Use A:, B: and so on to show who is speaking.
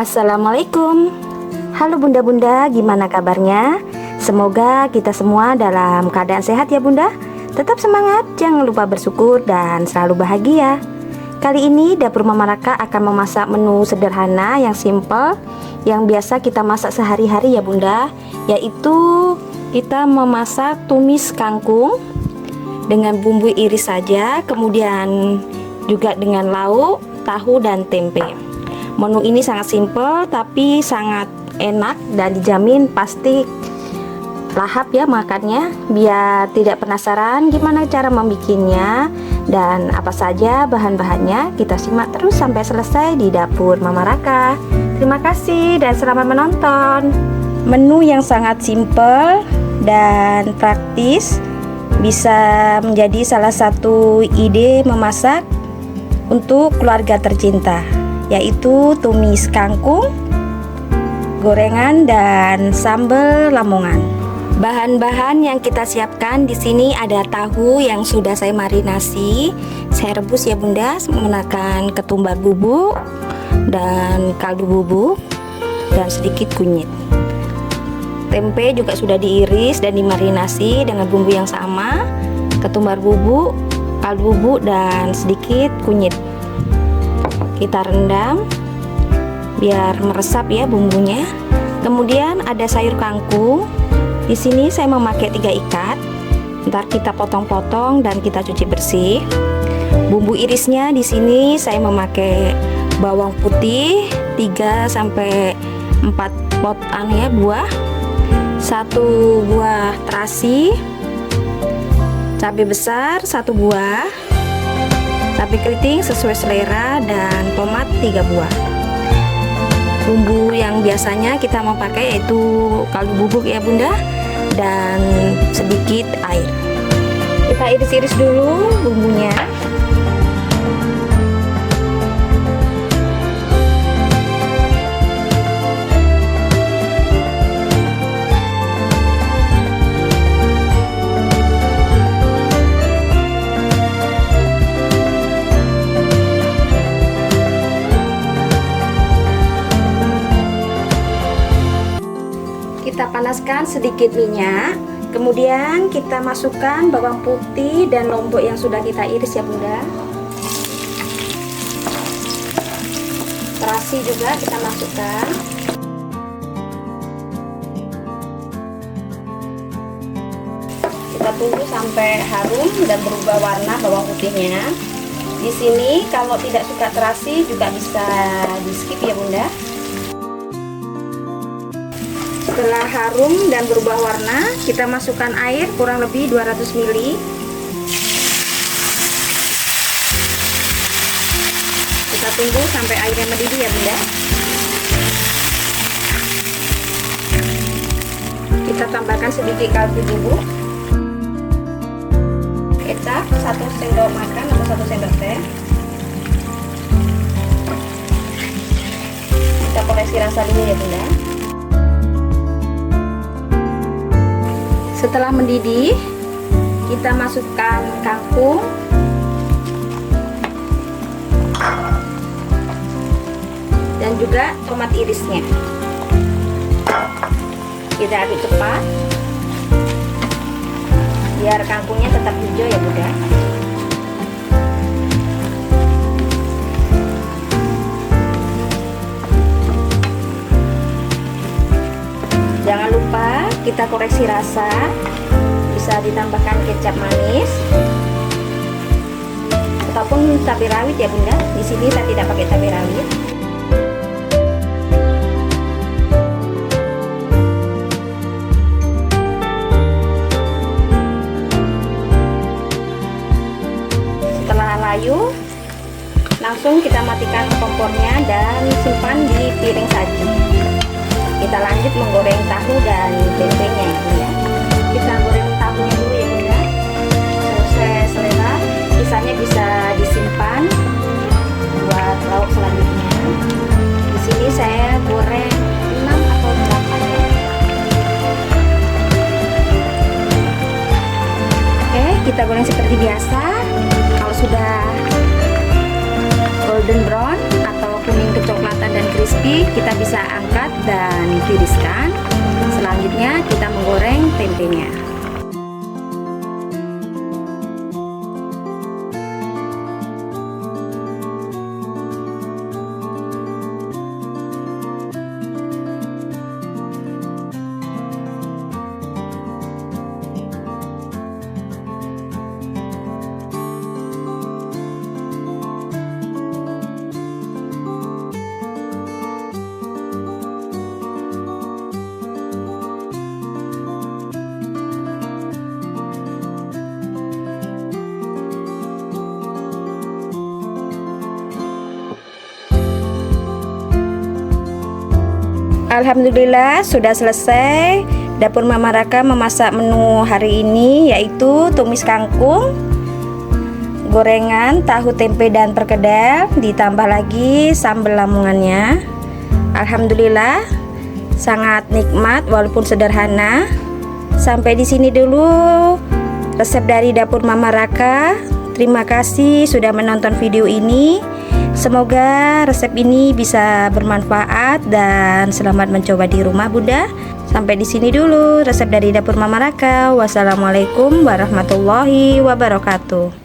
A: Assalamualaikum. Halo bunda-bunda, gimana kabarnya? Semoga kita semua dalam keadaan sehat ya bunda. Tetap semangat, jangan lupa bersyukur dan selalu bahagia. Kali ini dapur Mama Raka akan memasak menu sederhana yang simple, yang biasa kita masak sehari-hari ya bunda, yaitu kita memasak tumis kangkung dengan bumbu iris saja, kemudian juga dengan lauk, tahu dan tempe. Menu ini sangat simple tapi sangat enak dan dijamin pasti lahap ya makannya. Biar tidak penasaran gimana cara membikinnya dan apa saja bahan-bahannya, kita simak terus sampai selesai di dapur Mama Raka. Terima kasih dan selamat menonton. Menu yang sangat simple dan praktis bisa menjadi salah satu ide memasak untuk keluarga tercinta, yaitu tumis kangkung, gorengan dan sambal lamongan. Bahan-bahan yang kita siapkan di sini ada tahu yang sudah saya marinasi, saya rebus ya bunda menggunakan ketumbar bubuk dan kaldu bubuk dan sedikit kunyit. Tempe juga sudah diiris dan dimarinasi dengan bumbu yang sama, ketumbar bubuk, kaldu bubuk dan sedikit kunyit. Kita rendam biar meresap ya bumbunya. Kemudian ada sayur kangkung. Di sini saya memakai 3 ikat. Ntar kita potong-potong dan kita cuci bersih. Bumbu irisnya di sini saya memakai bawang putih 3 sampai 4 pot buah, 1 buah terasi, cabai besar 1 buah, cabai keriting sesuai selera, dan tomat 3 buah. Bumbu yang biasanya kita mau pakai yaitu kaldu bubuk ya bunda, dan sedikit air. Kita iris-iris dulu bumbunya. Kita panaskan sedikit minyak, kemudian kita masukkan bawang putih dan lombok yang sudah kita iris ya bunda. Terasi juga kita masukkan. Kita tunggu sampai harum dan berubah warna bawang putihnya. Di sini kalau tidak suka terasi juga bisa di skip ya bunda. Setelah harum dan berubah warna, kita masukkan air kurang lebih 200 ml. Kita tunggu sampai airnya mendidih ya bunda. Kita tambahkan sedikit kaldu bubuk, kecap 1 sendok makan atau 1 sendok teh. Kita koreksi rasa dulu ya bunda. Setelah mendidih, kita masukkan kangkung, dan juga tomat irisnya. Kita aduk cepat biar kangkungnya tetap hijau ya bunda. Jangan lupa kita koreksi rasa, bisa ditambahkan kecap manis ataupun cabai rawit ya bunda. Di sini saya tidak pakai cabai rawit. Setelah layu, langsung kita matikan kompornya dan simpan di piring saji. Kita lanjut menggoreng tahu dan tempenya ya. Kita goreng tahunya dulu ya bunda, sesuai selera. Sisanya bisa disimpan buat lauk selanjutnya. Di sini saya goreng 6 atau 8 ya. Oke, kita goreng seperti biasa. Kalau sudah golden brown atau kuning kecoklatan dan crispy, kita bisa angkat dan tiriskan. Selanjutnya kita menggoreng tempenya. Alhamdulillah sudah selesai. Dapur Mama Raka memasak menu hari ini, yaitu tumis kangkung, gorengan, tahu tempe dan perkedel, ditambah lagi sambal lamongannya. Alhamdulillah sangat nikmat walaupun sederhana. Sampai di sini dulu resep dari Dapur Mama Raka. Terima kasih sudah menonton video ini. Semoga resep ini bisa bermanfaat dan selamat mencoba di rumah Bunda. Sampai di sini dulu resep dari Dapur Mama Raka. Wassalamualaikum warahmatullahi wabarakatuh.